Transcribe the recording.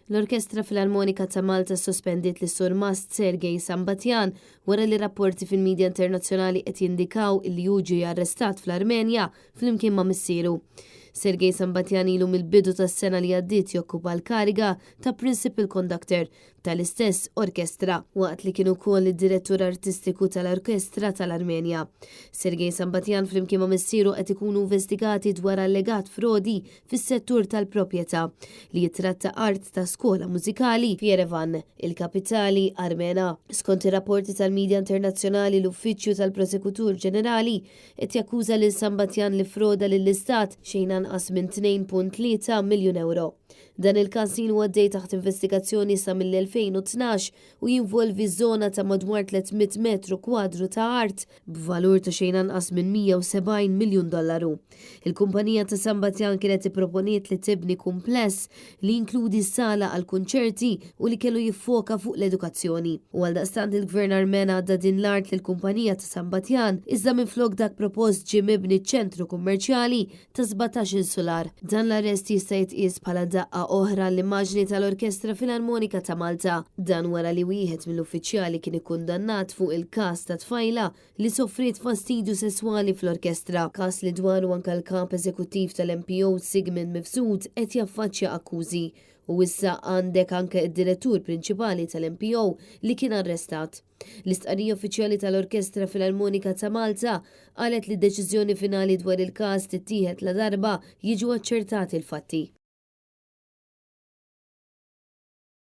L-Orkestra Filarmonika ta' Malta sospendit lis sur Mast Sergej Sambatjan wara li rapporti fil-medja internazzjonali qed jindikaw li ġie arrestat fl-Armenja flimkien ma' missieru. Sergej Sambatjan ilu mill-bidu tas-sena li għaddiet jokkupa l-kariga ta' Principal Conductor tal-istess orkestra waqt li kienu wkoll id-direttur artistiku tal-Orkestra tal-Armenja. Sergej Sambatjan flimkien ma' missieru qed ikunu investigati dwar allegat frodi fis-settur tal-proprjetà li jitratta art ta' skola mużikali f'Yerevan, il-kapitali Armena. Skont ir-rapporti tal-medja internazzjonali l-Uffiċċju tal-Prosekutur Ġenerali qed jakkuża lil Sambatjan li froda lill-Istat xejn anqas minn 2.3 miljun euro. Dan il-każ ilu għaddej taħt investigazzjoni sa mill-2012 u jinvolvi żona ta' madwar 300 metru kwadru ta' art b'valur ta' xejn anqas minn $170 miljun. Il-kumpanija ta' Sambatjan kienet ipproponiet li tibni kumpless li jinkludi sala għal kunċerti u li kellu jiffoka fuq l-edukazzjoni. U għaldaqstant il-Gvern Armen għadda din l-art lill-kumpanija ta' Sambatjan iżda minflok dak propost ġie mibni ċentru kummerċjali ta' 17 solar. Dan l-arrest jista' jitqies bħala daqqa oħra l-immaġni tal-Orkestra Filarmonika ta' Malta. Dan wara li wieħed mill-uffiċjali kien ikkundannat fuq il-każ ta' tfajla li soffriet fastidju sesswali fl-orkestra, każ li dwaru anke l-kap eżekuttiv tal-MPO Sigmund Mifsud qed jaffaċċja akkużi. U issa għandek anke id-direttur prinċipali tal-MPO li kien arrestat. L-istqarrija uffiċjali tal-Orkestra Filarmonika ta' Malta qalet li d-deċiżjoni finali dwar il-każ tittieħed la darba jiġu aċċertati l-fatti.